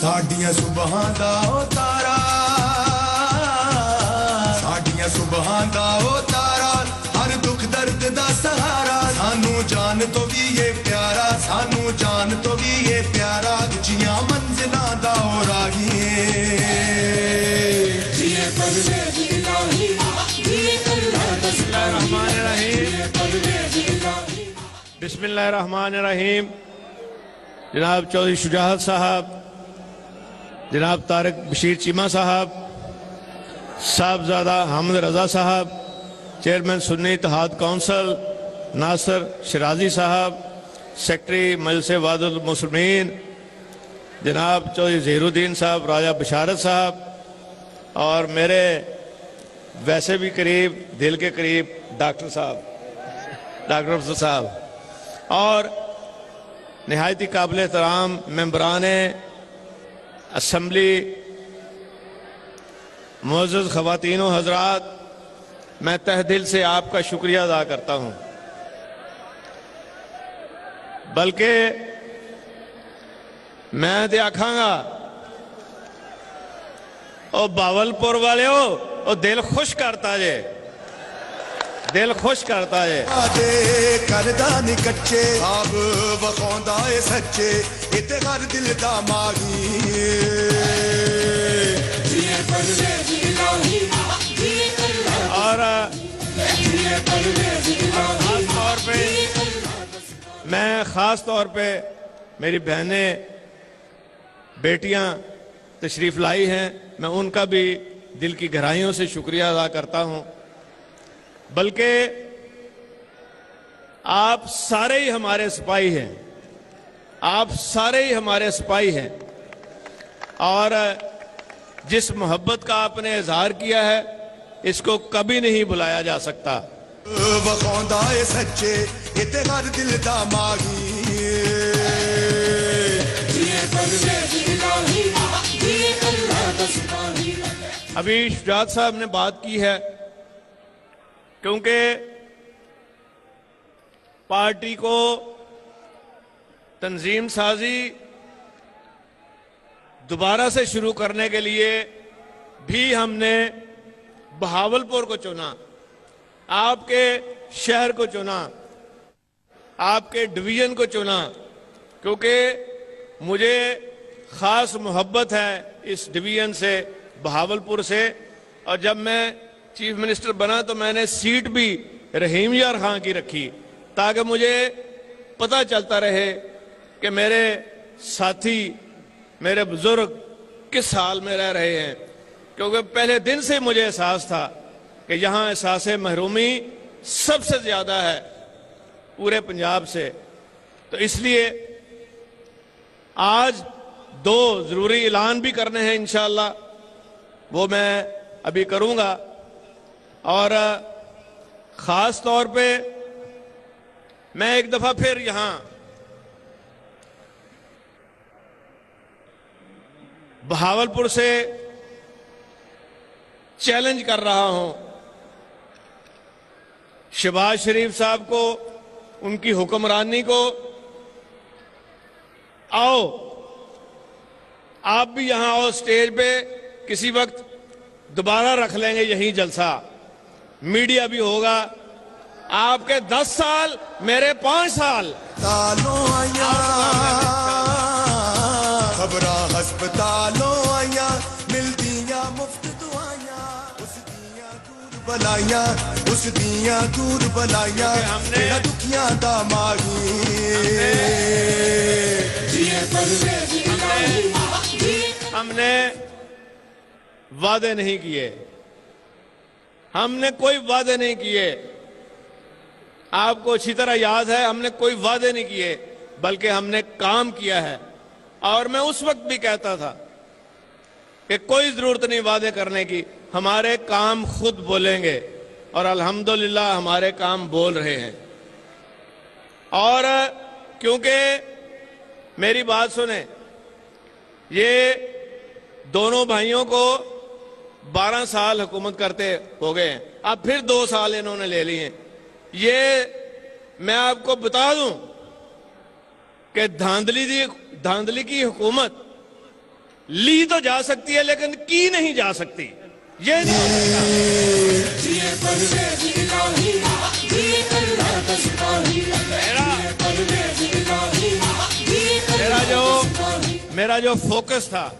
साडियां सुबहां दा ओ तारा, साडियां सुबहां दा ओ तारा, हर दुख दर्द दा सहारा, सानू जान तो भी ये प्यारा, सानू जान तो भी ये प्यारा, उच्चियां मंजिलां दा ओ राही। जिए परवेज़ इलाही, जिए परवेज़ इलाही। बिस्मिल्लाहिर्रहमानिर्रहीम। जनाब चौधरी शुजात साहब, जनाब तारिक बशीर चीमा साहब, साहबजादा हामिद रजा साहब, चेयरमैन सुन्नी इत्तेहाद काउंसिल नासिर शिराजी साहब, सेक्रेटरी मजलिस वादुल मुस्लिमीन जनाब चौधरी ज़हीरुद्दीन साहब, राजा बशारत साहब, और मेरे वैसे भी करीब दिल के करीब डॉक्टर साहब, डॉक्टर अफजल साहब, और नहायत ही काबिल एहतराम मेंबरान असम्बली, मुअज़्ज़ज़ ख़वातीन व हज़रात, मैं तहे दिल से आपका शुक्रिया अदा करता हूँ। बल्कि मैं तो आखांगा ओ बावलपुर वाले हो, ओ दिल खुश करता जे, दिल खुश करता है। आदे करदा नी कच्चे, आप वखौंदा ए सच्चे, इते हर दिल दा मागी। जिए परवेज़ इलाही, जिए परवेज़, और जिए परवेज़ इलाही, खास तौर पे मैं खास तौर पे मेरी बहनें बेटियां तशरीफ लाई हैं, मैं उनका भी दिल की गहराइयों से शुक्रिया अदा करता हूं। बल्कि आप सारे ही हमारे सिपाही हैं, आप सारे ही हमारे सिपाही हैं, और जिस मोहब्बत का आपने इजहार किया है इसको कभी नहीं भुलाया जा सकता। वखौंदा ए सच्चे, इते हर दिल दा मागी। जिए परवेज़ इलाही, जिए परवेज़ इलाही। अभी शुजात साहब ने बात की है, क्योंकि पार्टी को तंजीम साजी दोबारा से शुरू करने के लिए भी हमने बहावलपुर को चुना, आपके शहर को चुना, आपके डिवीजन को चुना, क्योंकि मुझे खास मोहब्बत है इस डिवीजन से, बहावलपुर से। और जब मैं चीफ मिनिस्टर बना तो मैंने सीट भी रहीम यार खां की रखी, ताकि मुझे पता चलता रहे कि मेरे साथी, मेरे बुजुर्ग किस हाल में रह रहे हैं, क्योंकि पहले दिन से मुझे एहसास था कि यहाँ एहसास महरूमी सबसे ज़्यादा है पूरे पंजाब से। तो इसलिए आज दो ज़रूरी ऐलान भी करने हैं इंशाअल्लाह, वो मैं अभी करूँगा। और ख़ास तौर पे मैं एक दफ़ा फिर यहाँ बहावलपुर से चैलेंज कर रहा हूँ शहबाज शरीफ साहब को, उनकी हुक्मरानी को, आओ आप भी यहाँ आओ स्टेज पे, किसी वक्त दोबारा रख लेंगे यही जलसा, मीडिया भी होगा। आपके 10 साल, मेरे 5 साल। तालों आया खबरां हस्पतालों आया, मिलदियां मुफ्त दुआयां, उस दियां दूर बलाइयां, उस दियां दूर बलाइयां, तेरा दुखियां दा मागी। जिए परवेज़ इलाही, हमने वादे नहीं किए, हमने कोई वादे नहीं किए, आपको अच्छी तरह याद है, हमने कोई वादे नहीं किए, बल्कि हमने काम किया है। और मैं उस वक्त भी कहता था कि कोई जरूरत नहीं वादे करने की, हमारे काम खुद बोलेंगे, और अल्हम्दुलिल्लाह हमारे काम बोल रहे हैं। और क्योंकि मेरी बात सुने, ये दोनों भाइयों को 12 साल हुकूमत करते हो गए हैं, अब फिर 2 साल इन्होंने ले लिए। ये मैं आपको बता दूं कि धांधली की हुकूमत ली तो जा सकती है लेकिन की नहीं जा सकती, ये नहीं हो सकता। मेरा जो फोकस था,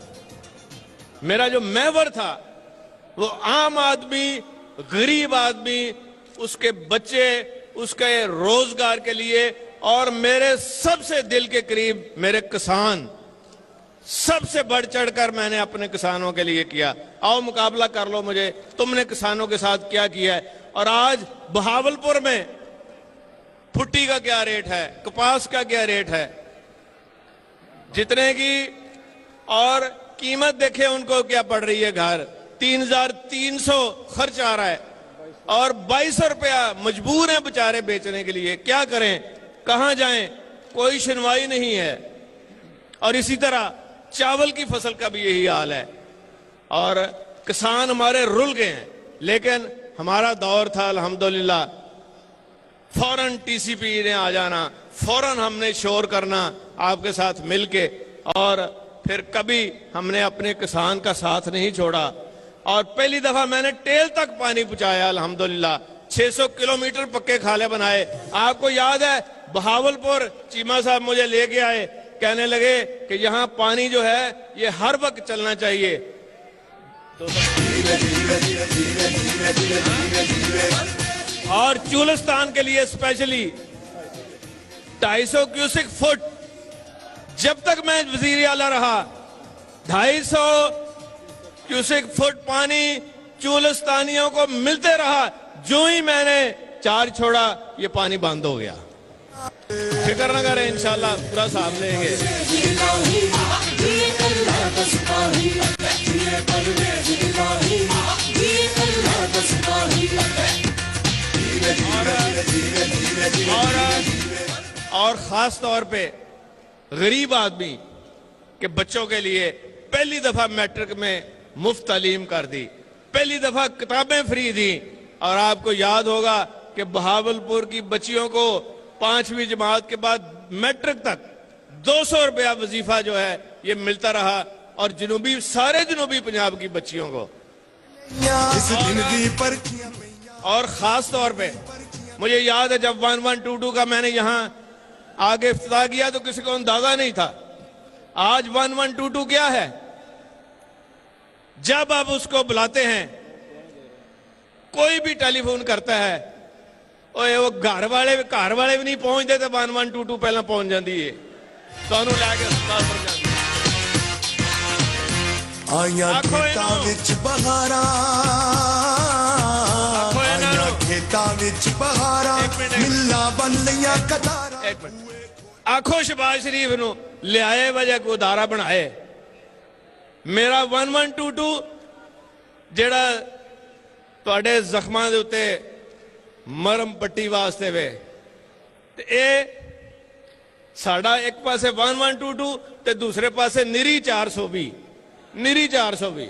मेरा जो महवर था, वो आम आदमी, गरीब आदमी, उसके बच्चे, उसके रोजगार के लिए, और मेरे सबसे दिल के करीब मेरे किसान, सबसे बढ़ चढ़कर मैंने अपने किसानों के लिए किया। आओ मुकाबला कर लो मुझे, तुमने किसानों के साथ क्या किया है। और आज बहावलपुर में भुट्टी का क्या रेट है, कपास का क्या रेट है, जितने की, और कीमत देखे उनको क्या पड़ रही है। घर 3,300 खर्च आ रहा है और 2200 रुपया मजबूर हैं बेचारे बेचने के लिए। क्या करें, कहां जाएं, कोई सुनवाई नहीं है। और इसी तरह चावल की फसल का भी यही हाल है और किसान हमारे रुल गए हैं। लेकिन हमारा दौर था अल्हम्दुलिल्लाह, फौरन टीसीपी ने आ जाना, फौरन हमने शोर करना आपके साथ मिलके, और फिर कभी हमने अपने किसान का साथ नहीं छोड़ा। और पहली दफा मैंने टेल तक पानी पहुंचाया अल्हम्दुलिल्लाह, 600 किलोमीटर पक्के खाले बनाए। आपको याद है बहावलपुर चीमा साहब मुझे लेके आए, कहने लगे कि यहां पानी जो है ये हर वक्त चलना चाहिए। और चूलिस्तान के लिए स्पेशली 250 क्यूसिक फुट, जब तक मैं वजीर आला रहा 250 क्यूसिक फुट पानी चूलिस्तानियों को मिलते रहा। जो ही मैंने चार्ज छोड़ा ये पानी बंद हो गया। फिक्र न करें, इंशाल्लाह पूरा साथ लेंगे। और खास तौर पे गरीब आदमी के बच्चों के लिए पहली दफा मैट्रिक में मुफ्त तालीम कर दी, पहली दफा किताबें फ्री दी। और आपको याद होगा कि बहावलपुर की बच्चियों को 5वीं जमात के बाद मैट्रिक तक 200 रुपया वजीफा जो है ये मिलता रहा, और सारे जनूबी पंजाब की बच्चियों को। और खास तौर पे मुझे याद है जब 1122 का मैंने यहां आगे इफ्तिताह किया तो किसी को अंदाजा नहीं था। आज 1122 क्या है, जब आप उसको बुलाते हैं, कोई भी टेलीफोन करता है, ओए वो घर वाले भी नहीं पहुंचते तो 1122 पहला पहुंच जाती है, ਤੁਹਾਨੂੰ ਲੈ ਕੇ ਹਸਪਤਾਲ ਪਰ ਜਾਂਦੀ। ਆਈਆਂ ਖੇਤਾਂ ਵਿੱਚ ਬਹਾਰਾਂ, ਆਈਆਂ ਖੇਤਾਂ ਵਿੱਚ ਬਹਾਰਾਂ, ਮਿੱਲਾਂ ਬਣ ਲਈਆਂ ਕਤਾਰਾਂ। ਇੱਕ ਮਿੰਟ, ਆਖੋ ਸ਼ਬਾਜ਼ ਸ਼ਰੀਫ ਨੂੰ ਲਿਆਏ ਵਜ੍ਹਾ ਕੋ ਉਦਾਰਾ ਬਣਾਏ। ਮੇਰਾ 1122 ਜਿਹੜਾ ਤੁਹਾਡੇ ਜ਼ਖਮਾਂ ਦੇ ਉੱਤੇ ਮਰਮ ਪੱਟੀ ਵਾਸਤੇ ਵੇ, ਤੇ ਇਹ ਸਾਡਾ ਇੱਕ ਪਾਸੇ 1122 ਤੇ ਦੂਸਰੇ ਪਾਸੇ ਨਿਰੀ 420, ਨਿਰੀ 420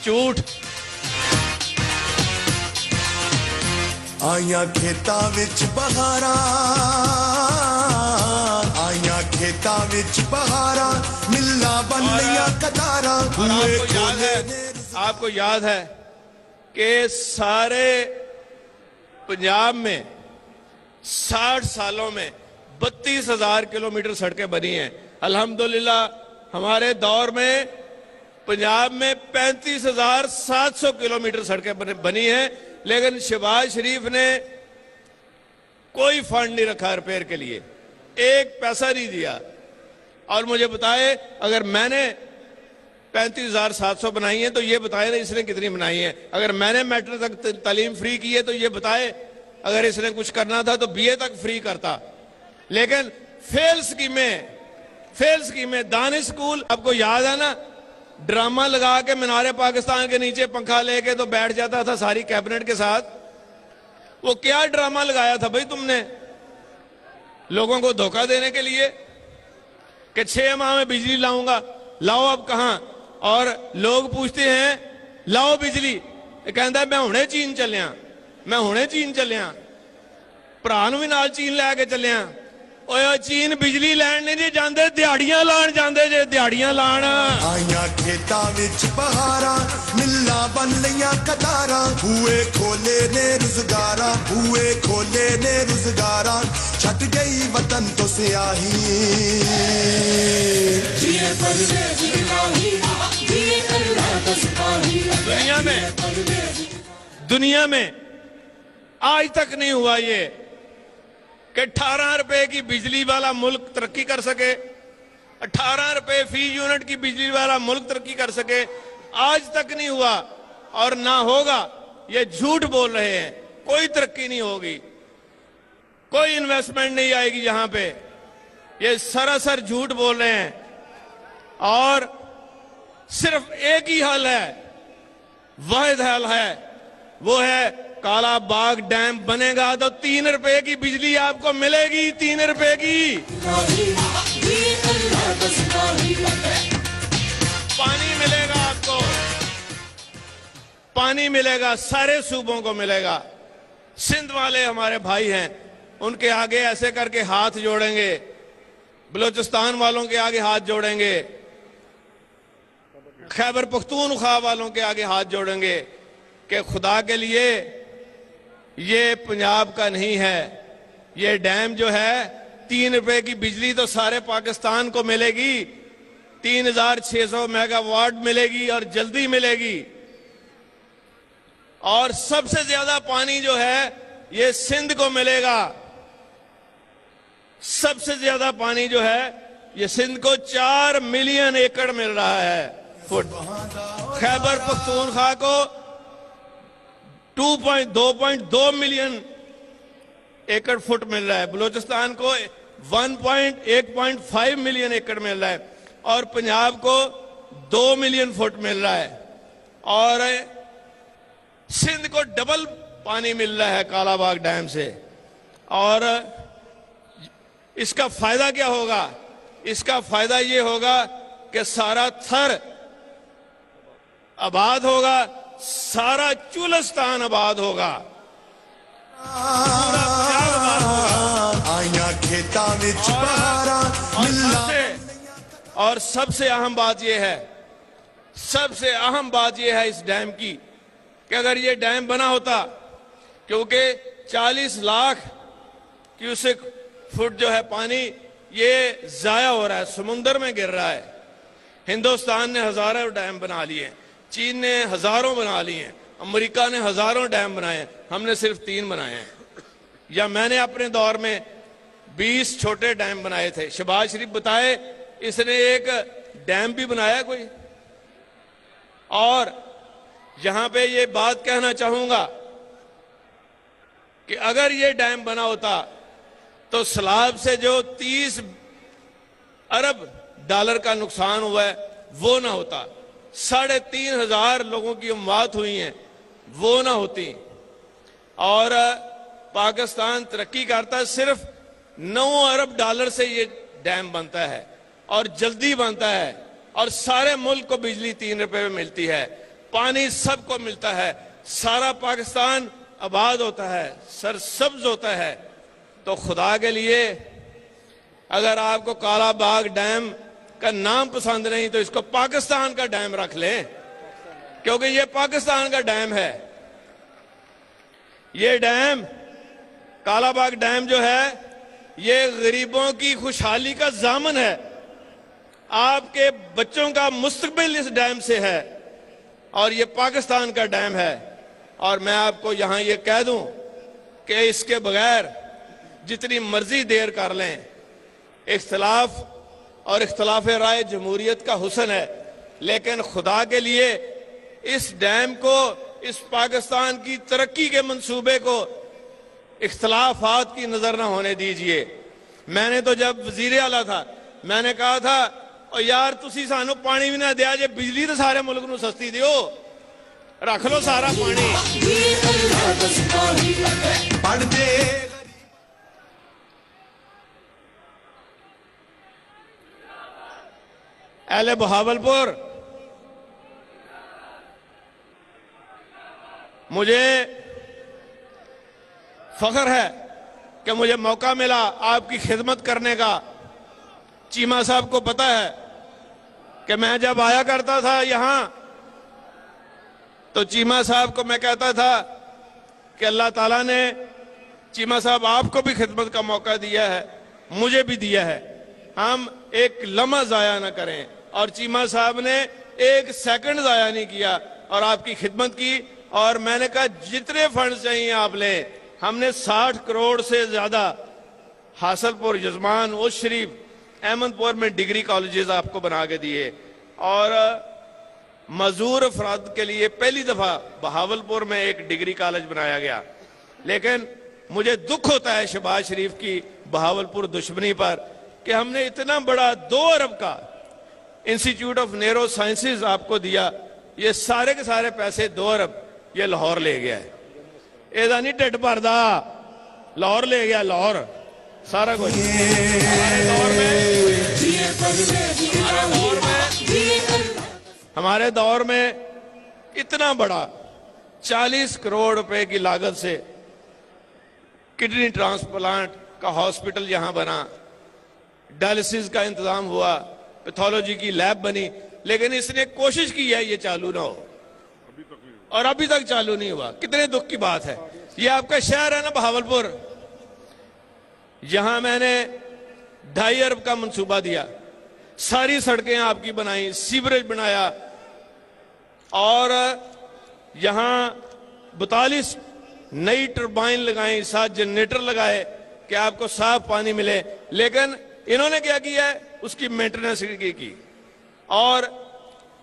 ਝੂਠ। ਆਈਆਂ ਖੇਤਾਂ ਵਿੱਚ ਬਹਾਰਾਂ, ਆਈਆਂ ਖੇਤਾਂ ਵਿੱਚ ਬਹਾਰਾਂ, ਮਿੱਲਾਂ ਬਣ ਲਈਆਂ ਕਤਾਰਾਂ। आपको याद है कि सारे पंजाब में 60 सालों में 32,000 किलोमीटर सड़कें बनी हैं। अल्हम्दुलिल्लाह हमारे दौर में पंजाब में 35,700 किलोमीटर सड़कें बनी हैं, लेकिन शहबाज शरीफ ने कोई फंड नहीं रखा रिपेयर के लिए, एक पैसा नहीं दिया। और मुझे बताए अगर मैंने 35,700 बनाई है तो ये बताए ना इसने कितनी बनाई है। अगर मैंने मैट्रिक तक तालीम फ्री की है तो ये बताए, अगर इसने कुछ करना था तो BA तक फ्री करता। लेकिन फेल स्कीमें दानिश स्कूल, आपको याद है ना, ड्रामा लगा के मीनारे पाकिस्तान के नीचे पंखा लेके तो बैठ जाता था सारी कैबिनेट के साथ। वो क्या ड्रामा लगाया था भाई तुमने, लोगों को धोखा देने के लिए कि 6 माह में बिजली लाऊंगा। लाओ अब कहां? और लोग पूछते हैं लाओ बिजली, कहता मैं हुणे चीन चलिया, मैं हुणे चीन चलिया, भरा नूं भी नाल चीन लैके चलिया। ओए चीन बिजली लैण नहीं जी जांदे दिहाड़ियां लाण जांदे जे दिहाड़ियां लाण ਆਈਆਂ ਖੇਤਾਂ ਵਿੱਚ ਬਹਾਰਾਂ ਮਿੱਲਾਂ ਬਣ ਲਈਆਂ ਕਤਾਰਾਂ ਬੂਏ ਖੋਲੇ ਨੇ ਰੁਜ਼ਗਾਰਾਂ ਬੂਏ ਖੋਲੇ ਨੇ ਰੁਜ਼ਗਾਰਾਂ ਛੱਡ ਗਈ ਵਤਨ ਤੋਂ ਸਿਆਹੀ जिए परवेज इलाही जिए अल्लाह का सिपाही दुनिया में आज तक नहीं हुआ ये कि 18 रुपए की बिजली वाला मुल्क तरक्की कर सके, 18 रुपए फी यूनिट की बिजली वाला मुल्क तरक्की कर सके। आज तक नहीं हुआ और ना होगा। ये झूठ बोल रहे हैं, कोई तरक्की नहीं होगी, कोई इन्वेस्टमेंट नहीं आएगी यहां पे। ये सरासर झूठ बोल रहे हैं और सिर्फ एक ही हल है, वाहिद हल है, वो है काला बाग डैम बनेगा तो 3 रुपए की बिजली आपको मिलेगी, 3 रुपए की। जिए अल्लाह का सिपाही पानी मिलेगा आपको, पानी मिलेगा, सारे सूबों को मिलेगा। सिंध वाले हमारे भाई हैं, उनके आगे ऐसे करके हाथ जोड़ेंगे, बलूचिस्तान वालों के आगे हाथ जोड़ेंगे, खैबर पख्तूनख्वा वालों के आगे हाथ जोड़ेंगे कि खुदा के लिए ये पंजाब का नहीं है। ये डैम जो है 3 रुपए की बिजली तो सारे पाकिस्तान को मिलेगी, 3600 मेगावाट मिलेगी और जल्दी मिलेगी। और सबसे ज्यादा पानी जो है ये सिंध को मिलेगा। सबसे ज्यादा पानी जो है ये सिंध को 4 मिलियन एकड़ मिल रहा है फुट। खैबर पख्तूनख्वा को 2.2 मिलियन एकड़ फुट मिल रहा है, बलूचिस्तान को 1.5 मिलियन एकड़ मिल रहा है और पंजाब को 2 मिलियन फुट मिल रहा है। और सिंध को डबल पानी मिल रहा है कालाबाग डैम से। और इसका फायदा क्या होगा? इसका फायदा ये होगा कि सारा थर आबाद होगा, सारा चुलस्तान आबाद होगा, पूरा पंजाब आबाद होगा। ਆਈਆਂ ਖੇਤਾਂ ਵਿੱਚ ਬਹਾਰਾਂ ਮਿੱਲਾਂ और सबसे अहम बात यह है, सबसे अहम बात यह है इस डैम की कि अगर ये डैम बना होता, क्योंकि 40 लाख क्यूसेक फुट जो है पानी ये जाया हो रहा है, समुंदर में गिर रहा है। हिंदुस्तान ने हजारों डैम बना लिए, चीन ने हजारों बना लिए हैं, अमेरिका ने हजारों डैम बनाए हैं, हमने सिर्फ 3 बनाए हैं। या मैंने अपने दौर में 20 छोटे डैम बनाए थे। शहबाज शरीफ बताए इसने एक डैम भी बनाया कोई। और यहां पे ये बात कहना चाहूंगा कि अगर ये डैम बना होता तो सैलाब से जो 30 अरब डॉलर का नुकसान हुआ है वो ना होता, 3,500 लोगों की मौत हुई है वो ना होती। और पाकिस्तान तरक्की करता, सिर्फ 9 अरब डॉलर से ये डैम बनता है और जल्दी बनता है और सारे मुल्क को बिजली 3 रुपए में मिलती है, पानी सबको मिलता है, सारा पाकिस्तान आबाद होता है, सरसब्ज होता है। तो खुदा के लिए अगर आपको काला बाग डैम का नाम पसंद नहीं तो इसको पाकिस्तान का डैम रख लें, क्योंकि ये पाकिस्तान का डैम है। ये डैम कालाबाग डैम जो है ये गरीबों की खुशहाली का जामन है, आपके बच्चों का मुस्तकबिल इस डैम से है और ये पाकिस्तान का डैम है। और मैं आपको यहां ये कह दूं कि इसके बगैर जितनी मर्जी देर कर लें, इख्तिलाफ और इख्तिलाफ राय जमहूरियत का हुस्न है, लेकिन खुदा के लिए इस डैम को, इस पाकिस्तान की तरक्की के मंसूबे को इख्तिलाफात की नजर न होने दीजिए। मैंने तो जब वजीर आला था मैंने कहा था और यार तुसी सानू पानी भी ना दिया जे बिजली तो सारे मुल्क नू सस्ती दियो, रख लो सारा पानी। जिए अल्लाह का सिपाही ਪੜਦੇ अहले बहावलपुर, मुझे फख्र है کہ مجھے موقع ملا آپ کی خدمت کرنے کا. چیمہ صاحب کو پتہ ہے کہ میں جب آیا کرتا تھا یہاں تو چیمہ صاحب کو میں کہتا تھا کہ اللہ تعالیٰ نے چیمہ صاحب آپ کو بھی خدمت کا موقع دیا ہے, مجھے بھی دیا ہے, ہم ایک لمحہ ضائع نہ کریں. اور چیمہ صاحب نے ایک سیکنڈ ضائع نہیں کیا اور آپ کی خدمت کی. اور میں نے کہا جتنے فنڈز چاہیے آپ لیں. ہم نے 60 کروڑ سے زیادہ حاصل پور, یزمان, اوس شریف, احمد پور میں ڈگری کالجز آپ کو بنا کے دیے. اور معذور افراد کے لیے پہلی دفعہ بہاول پور میں ایک ڈگری کالج بنایا گیا. لیکن مجھے دکھ ہوتا ہے شہباز شریف کی بہاول پور دشمنی پر کہ ہم نے اتنا بڑا 2 ارب کا انسٹیٹیوٹ آف نیرو سائنسز آپ کو دیا, یہ سارے کے سارے پیسے 2 ارب یہ لاہور لے گیا ہے. ایدہ نہیں ٹٹ پردہ, لاہور لے گیا, لاہور سارا کچھ. ہمارے دور میں اتنا بڑا 40 کروڑ روپے کی لاگت سے کڈنی ٹرانسپلانٹ کا ہاسپٹل یہاں بنا, ڈائلسس کا انتظام ہوا, پیتھولوجی کی لیب بنی, لیکن اس نے کوشش کی ہے یہ چالو نہ ہو اور ابھی تک چالو نہیں ہوا. کتنے دکھ کی بات ہے. یہ آپ کا شہر ہے نا بہاول پور, یہاں میں نے 2.5 ارب کا منصوبہ دیا, ساری سڑکیں آپ کی بنائی, سیوریج بنایا, اور یہاں 42 نئی ٹربائن لگائیں, 7 جنریٹر لگائے کہ آپ کو صاف پانی ملے. لیکن انہوں نے کیا کیا ہے, اس کی مینٹیننس کی, اور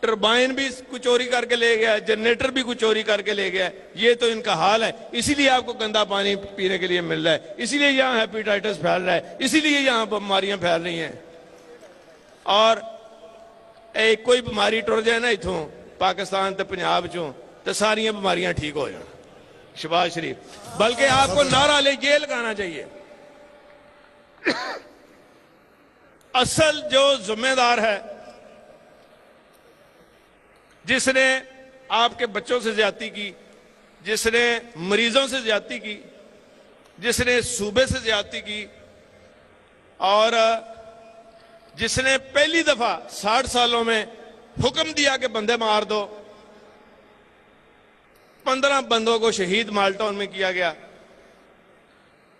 ٹربائن بھی کچھ چوری کر کے لے گیا, جنریٹر بھی کچھ چوری کر کے لے گیا. یہ تو ان کا حال ہے. اسی لیے آپ کو گندا پانی پینے کے لیے مل رہا ہے, اسی لیے یہاں ہیپیٹائٹس پھیل رہا ہے, اسی لیے یہاں بیماریاں پھیل رہی ہیں. اور ایک کوئی بیماری ٹر جائے نا اتھوں پاکستان تے پنجاب چوں تو ساری بیماریاں ٹھیک ہو جائیں. شہباز شریف, بلکہ آپ کو نعرہ لے یہ لگانا چاہیے, اصل جو ذمہ دار ہے, جس نے آپ کے بچوں سے زیادتی کی, جس نے مریضوں سے زیادتی کی, جس نے صوبے سے زیادتی کی, اور جس نے پہلی دفعہ 60 سالوں میں حکم دیا کہ بندے مار دو, 15 بندوں کو شہید مالٹاؤن میں کیا گیا,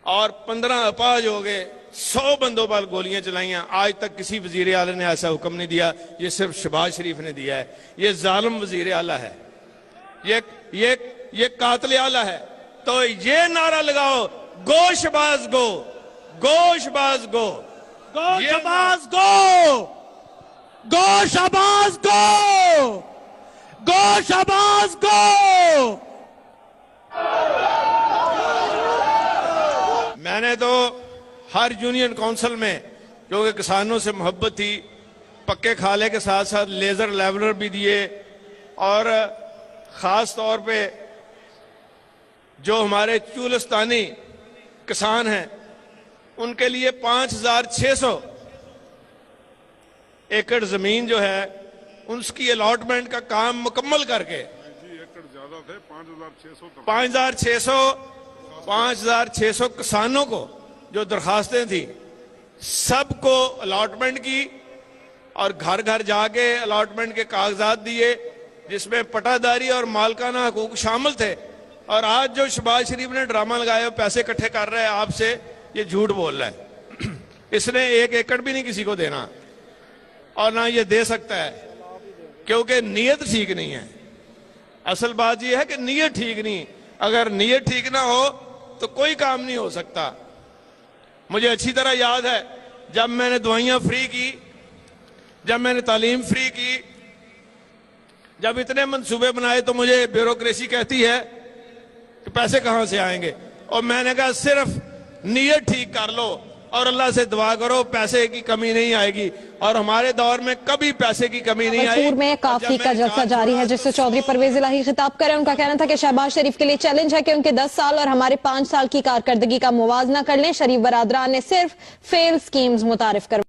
اور 15 اپاہج ہو گئے, 100 بندوں پر گولیاں چلائیاں. آج تک کسی وزیر اعلیٰ نے ایسا حکم نہیں دیا, یہ صرف شہباز شریف نے دیا ہے. یہ ظالم وزیر اعلیٰ ہے, یہ قاتل اعلیٰ ہے. تو یہ نعرہ لگاؤ, گو شہباز گو, گو شہباز گو, گو شہباز گو, گو شہباز گو, گو شہباز گو. میں نے تو ہر یونین کونسل میں, کیونکہ کسانوں سے محبت تھی, پکے کھالے کے ساتھ ساتھ لیزر لیولر بھی دیے, اور خاص طور پہ جو ہمارے چولستانی کسان ہیں ان کے لیے 5600 ایکڑ زمین جو ہے اس کی الاٹمنٹ کا کام مکمل کر کے 5600 کسانوں کو جو درخواستیں تھیں سب کو الاٹمنٹ کی, اور گھر گھر جا کے الاٹمنٹ کے کاغذات دیے جس میں پٹہ داری اور مالکانہ حقوق شامل تھے. اور آج جو شہباز شریف نے ڈرامہ لگایا پیسے اکٹھے کر رہا ہے آپ سے, یہ جھوٹ بول رہا ہے. اس نے 1 ایکڑ بھی نہیں کسی کو دینا, اور نہ یہ دے سکتا ہے, کیونکہ نیت ٹھیک نہیں ہے. اصل بات یہ ہے کہ نیت ٹھیک نہیں, اگر نیت ٹھیک نہ ہو تو کوئی کام نہیں ہو سکتا. مجھے اچھی طرح یاد ہے جب میں نے دوائیاں فری کی, جب میں نے تعلیم فری کی, جب اتنے منصوبے بنائے تو مجھے بیوروکریسی کہتی ہے کہ پیسے کہاں سے آئیں گے, اور میں نے کہا صرف نیت ٹھیک کر لو اور اللہ سے دعا کرو, پیسے کی کمی نہیں آئے گی. اور ہمارے دور میں کبھی پیسے کی کمی نہیں آئی. پور میں کافی کا جلسہ جاری ہے جس سے چودھری پرویز الہی خطاب کریں. ان کا کہنا تھا کہ شہباز شریف کے لیے چیلنج ہے کہ ان کے 10 سال اور ہمارے 5 سال کی کارکردگی کا موازنہ کر لیں. شریف برادران نے صرف فیل سکیمز متعارف کر